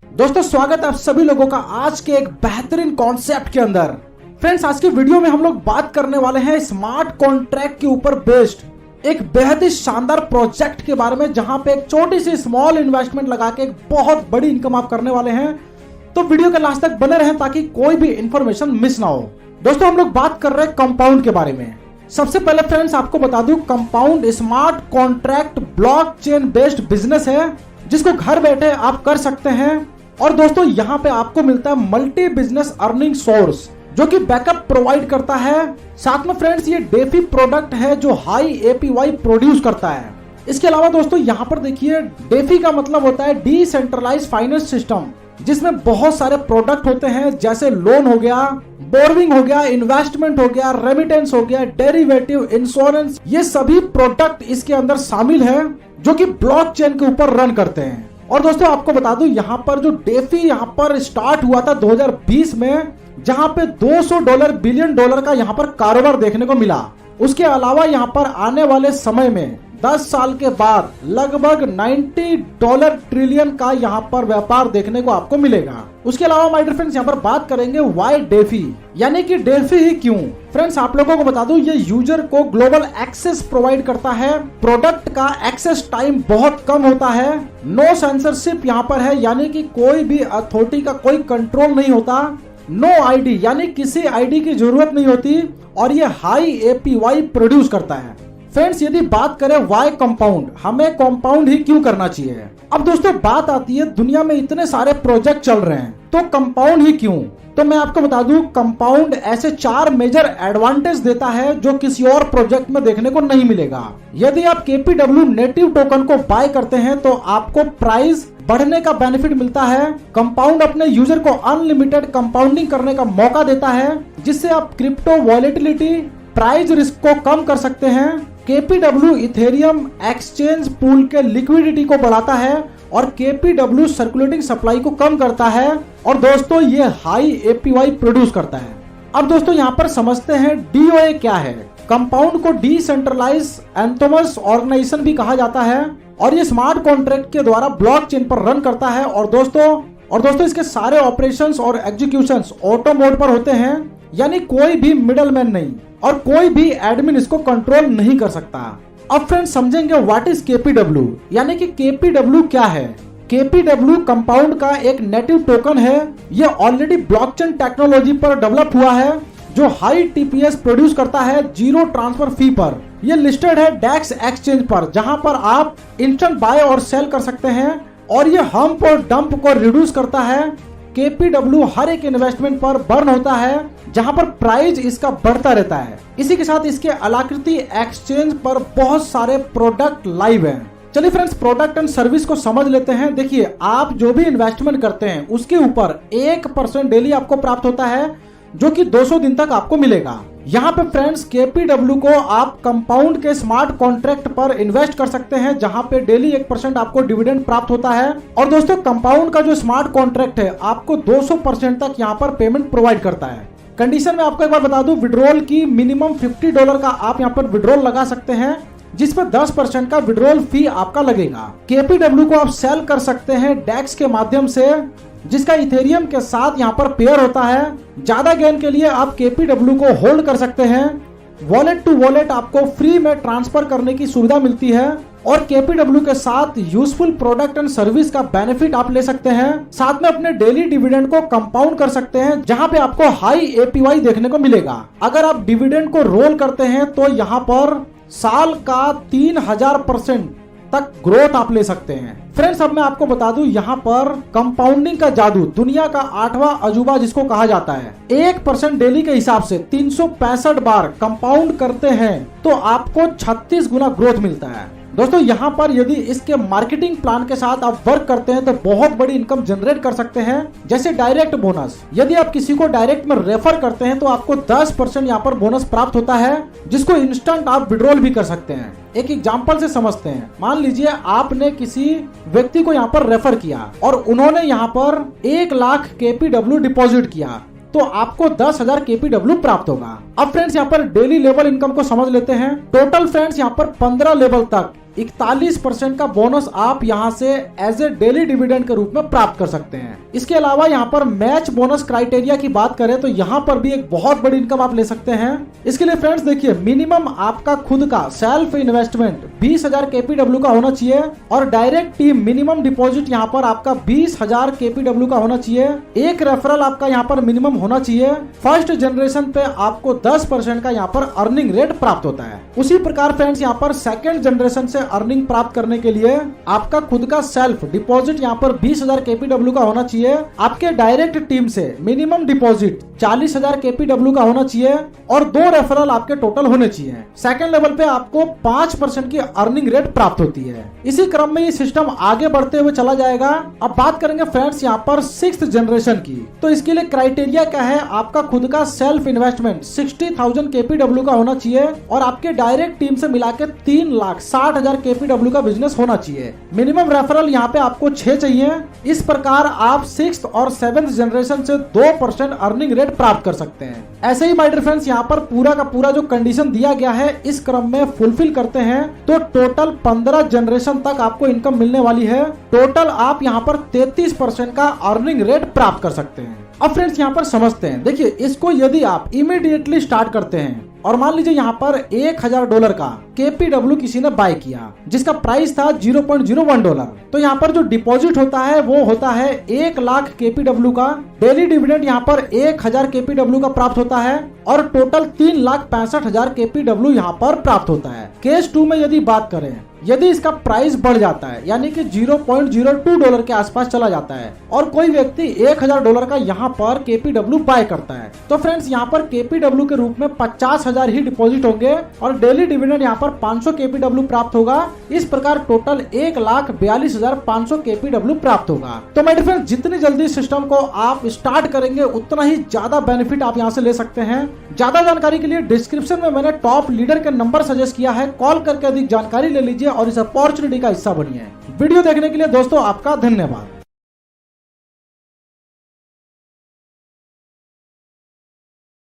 दोस्तों स्वागत है आप सभी लोगों का आज के एक बेहतरीन कॉन्सेप्ट के अंदर। फ्रेंड्स आज की वीडियो में हम लोग बात करने वाले हैं स्मार्ट कॉन्ट्रैक्ट के ऊपर बेस्ड एक बेहद ही शानदार प्रोजेक्ट के बारे में, जहां पे एक छोटी सी स्मॉल इन्वेस्टमेंट लगा के एक बहुत बड़ी इनकम आप करने वाले हैं। तो वीडियो के लास्ट तक बने रहें ताकि कोई भी इंफॉर्मेशन मिस ना हो। दोस्तों हम लोग बात कर रहे हैं कंपाउंड के बारे में। सबसे पहले फ्रेंड्स आपको बता दूं, compound smart contract blockchain based business है जिसको घर बैठे आप कर सकते हैं। और दोस्तों यहाँ पे आपको मिलता है मल्टी बिजनेस अर्निंग सोर्स जो कि बैकअप प्रोवाइड करता है। साथ में फ्रेंड्स ये डेफी प्रोडक्ट है जो हाई एपीवाई प्रोड्यूस करता है। इसके अलावा दोस्तों यहाँ पर देखिए, डेफी का मतलब होता है डिसेंट्रलाइज्ड फाइनेंस सिस्टम, जिसमें बहुत सारे प्रोडक्ट होते हैं जैसे लोन हो गया, बोर्विंग हो गया, इन्वेस्टमेंट हो गया, रेमिटेंस हो गया, डेरिवेटिव, इंश्योरेंस, ये सभी प्रोडक्ट इसके अंदर शामिल है जो कि ब्लॉकचेन के ऊपर रन करते हैं। और दोस्तों आपको बता दूं, यहाँ पर जो डेफी यहाँ पर स्टार्ट हुआ था 2020 में, जहां पे $200 बिलियन का यहाँ पर कारोबार देखने को मिला। उसके अलावा यहाँ पर आने वाले समय में 10 साल के बाद लगभग $90 ट्रिलियन का यहाँ पर व्यापार देखने को आपको मिलेगा। उसके अलावा माय डियर फ्रेंड्स यहाँ पर बात करेंगे व्हाई डेफी, यानी कि डेफी ही क्यों। फ्रेंड्स आप लोगों को बता दूं, ये यूजर को ग्लोबल एक्सेस प्रोवाइड करता है। प्रोडक्ट का एक्सेस टाइम बहुत कम होता है। नो सेंसरशिप यहाँ पर है, यानी कि कोई भी अथॉरिटी का कोई कंट्रोल नहीं होता। नो आईडी, यानी किसी आईडी की जरूरत नहीं होती। और ये हाई एपीवाई प्रोड्यूस करता है। फ्रेंड्स यदि बात करें वाई कंपाउंड, हमें कंपाउंड ही क्यों करना चाहिए। अब दोस्तों बात आती है, दुनिया में इतने सारे प्रोजेक्ट चल रहे हैं तो कंपाउंड ही क्यों। तो मैं आपको बता दूं, कंपाउंड ऐसे 4 मेजर एडवांटेज देता है जो किसी और प्रोजेक्ट में देखने को नहीं मिलेगा। यदि आप KPW नेटिव टोकन को बाय करते हैं तो आपको प्राइस बढ़ने का बेनिफिट मिलता है। कंपाउंड अपने यूजर को अनलिमिटेड कंपाउंडिंग करने का मौका देता है, जिससे आप क्रिप्टो वॉलेटिलिटी, प्राइस रिस्क को कम कर सकते हैं। KPW इथेरियम एक्सचेंज पूल के लिक्विडिटी को बढ़ाता है और KPW सर्कुलेटिंग सप्लाई को कम करता है। और दोस्तों ये हाई एपीवाई प्रोड्यूस करता है। अब दोस्तों यहाँ पर समझते हैं DOA क्या है। कंपाउंड को डिसेंट्रलाइज एटोनमस ऑर्गेनाइजेशन भी कहा जाता है और ये स्मार्ट कॉन्ट्रैक्ट के द्वारा ब्लॉकचेन पर रन करता है। और दोस्तों इसके सारे ऑपरेशंस और एग्जीक्यूशंस ऑटो मोड पर होते हैं, यानी कोई भी मिडलमैन नहीं और कोई भी एडमिन इसको कंट्रोल नहीं कर सकता। अब फ्रेंड्स समझेंगे व्हाट इज KPW, यानी कि KPW क्या है। KPW कंपाउंड का एक नेटिव टोकन है। ये ऑलरेडी ब्लॉकचेन टेक्नोलॉजी पर डेवलप हुआ है जो हाई TPS प्रोड्यूस करता है जीरो ट्रांसफर फी पर। ये लिस्टेड है डेक्स एक्सचेंज पर, जहां पर आप इंस्टेंट बाय और सेल कर सकते हैं। और ये हम्प और डंप को रिड्यूस करता है। KPW हर एक इन्वेस्टमेंट पर बर्न होता है, जहां पर प्राइस इसका बढ़ता रहता है। इसी के साथ इसके अलाकृति एक्सचेंज पर बहुत सारे प्रोडक्ट लाइव हैं। चलिए फ्रेंड्स प्रोडक्ट एंड सर्विस को समझ लेते हैं। देखिए, आप जो भी इन्वेस्टमेंट करते हैं उसके ऊपर 1% डेली आपको प्राप्त होता है, जो कि 200 दिन तक आपको मिलेगा। यहाँ पे फ्रेंड्स KPW को आप कंपाउंड के स्मार्ट कॉन्ट्रैक्ट पर इन्वेस्ट कर सकते हैं, जहाँ पे डेली 1% आपको डिविडेंड प्राप्त होता है। और दोस्तों कंपाउंड का जो स्मार्ट कॉन्ट्रैक्ट है आपको 200% तक यहाँ पर पेमेंट प्रोवाइड करता है। कंडीशन में आपको एक बार बता दूं, विड्रॉल की मिनिमम $50 का आप यहाँ पर विड्रॉल लगा सकते हैं, जिसपे 10% का विड्रॉल फी आपका लगेगा। KPW को आप सेल कर सकते हैं डेक्स के माध्यम से, जिसका इथेरियम के साथ यहाँ पर पेयर होता है। ज्यादा गेन के लिए आप KPW को होल्ड कर सकते हैं। वॉलेट टू वॉलेट आपको फ्री में ट्रांसफर करने की सुविधा मिलती है। और KPW के साथ यूजफुल प्रोडक्ट एंड सर्विस का बेनिफिट आप ले सकते हैं। साथ में अपने डेली डिविडेंड को कंपाउंड कर सकते हैं, जहां पे आपको हाई एपीवाई देखने को मिलेगा। अगर आप डिविडेंड को रोल करते हैं तो यहाँ पर साल का 3000% तक ग्रोथ आप ले सकते हैं। फ्रेंड्स अब मैं आपको बता दूं, यहाँ पर कंपाउंडिंग का जादू, दुनिया का 8वां अजूबा जिसको कहा जाता है। 1% डेली के हिसाब से 365 बार कंपाउंड करते हैं तो आपको 36 गुना ग्रोथ मिलता है। दोस्तों यहाँ पर यदि इसके मार्केटिंग प्लान के साथ आप वर्क करते हैं तो बहुत बड़ी इनकम जनरेट कर सकते हैं, जैसे डायरेक्ट बोनस। यदि आप किसी को डायरेक्ट में रेफर करते हैं तो आपको 10% यहाँ पर बोनस प्राप्त होता है, जिसको इंस्टेंट आप विड्रॉल भी कर सकते हैं। एक एग्जांपल से समझते हैं। मान लीजिए आपने किसी व्यक्ति को यहाँ पर रेफर किया और उन्होंने यहाँ पर 1 लाख KPW डिपॉजिट किया, तो आपको 10,000 KPW प्राप्त होगा। अब फ्रेंड्स यहाँ पर डेली लेवल इनकम को समझ लेते हैं। टोटल फ्रेंड्स यहाँ पर 15 लेवल तक 41% का बोनस आप यहाँ से एज ए डेली डिविडेंड के रूप में प्राप्त कर सकते हैं। इसके अलावा यहाँ पर मैच बोनस क्राइटेरिया की बात करें तो यहाँ पर भी एक बहुत बड़ी इनकम आप ले सकते हैं। इसके लिए फ्रेंड्स देखिए, मिनिमम आपका खुद का सेल्फ इन्वेस्टमेंट 20,000 KPW का होना चाहिए और डायरेक्ट टीम मिनिमम डिपॉजिट यहाँ पर आपका 20,000 KPW का होना चाहिए। एक रेफरल आपका यहाँ पर मिनिमम होना चाहिए। फर्स्ट जनरेशन पे आपको 10% का यहाँ पर अर्निंग रेट प्राप्त होता है। उसी प्रकार फ्रेंड्स यहाँ पर सेकेंड जनरेशन से अर्निंग प्राप्त करने के लिए आपका खुद का सेल्फ डिपॉजिट यहाँ पर 20,000 KPW का होना चाहिए। आपके डायरेक्ट टीम से मिनिमम डिपॉजिट 40,000 KPW का होना चाहिए और 2 रेफरल आपके टोटल होने चाहिए। सेकेंड लेवल पे आपको 5% की अर्निंग रेट प्राप्त होती है। इसी क्रम में ये सिस्टम आगे बढ़ते हुए चला जाएगा। अब बात करेंगे फ्रेंड्स यहाँ पर 6th जनरेशन की। तो इसके लिए क्राइटेरिया क्या है, आपका खुद का सेल्फ इन्वेस्टमेंट 60,000 KPW का होना चाहिए और आपके डायरेक्ट टीम से मिला के 3,60,000 KPW का बिजनेस होना चाहिए। मिनिमम रेफरल यहाँ पे आपको 6 चाहिए। इस प्रकार आप 6th और 7th जनरेशन से 2% अर्निंग रेट प्राप्त कर सकते हैं। ऐसे ही माय डियर फ्रेंड्स यहाँ पर पूरा का पूरा जो कंडीशन दिया गया है इस क्रम में फुलफिल करते हैं तो टोटल 15 जनरेशन तक आपको इनकम मिलने वाली है। टोटल आप यहाँ पर 33% का अर्निंग रेट प्राप्त कर सकते हैं। अब फ्रेंड्स यहाँ पर समझते हैं, देखिए इसको यदि आप इमीडिएटली स्टार्ट करते हैं और मान लीजिए यहाँ पर $1,000 का KPW किसी ने बाय किया जिसका प्राइस था $0.01, तो यहाँ पर जो डिपॉजिट होता है वो होता है 1 लाख KPW का। डेली डिविडेंड यहाँ पर 1,000 KPW का प्राप्त होता है और टोटल 3,65,000 KPW यहाँ पर प्राप्त होता है। केस 2 में यदि बात करें, यदि इसका प्राइस बढ़ जाता है यानी कि $0.02 के आसपास चला जाता है और कोई व्यक्ति $1,000 का यहाँ पर KPW बाय करता है तो फ्रेंड्स यहाँ पर KPW के रूप में 50,000 ही डिपॉजिट होंगे और डेली डिविडेंड यहाँ पर 500 KPW प्राप्त होगा। इस प्रकार टोटल 1,42,500 KPW प्राप्त होगा। तो मेरे फ्रेंड्स जितनी जल्दी सिस्टम को आप स्टार्ट करेंगे उतना ही ज्यादा बेनिफिट आप यहाँ से ले सकते हैं। ज्यादा जानकारी के लिए डिस्क्रिप्शन में मैंने टॉप लीडर के नंबर सजेस्ट किया है, कॉल करके अधिक जानकारी ले लीजिए और इस अपॉर्चुनिटी का हिस्सा बनिए। वीडियो देखने के लिए दोस्तों आपका धन्यवाद।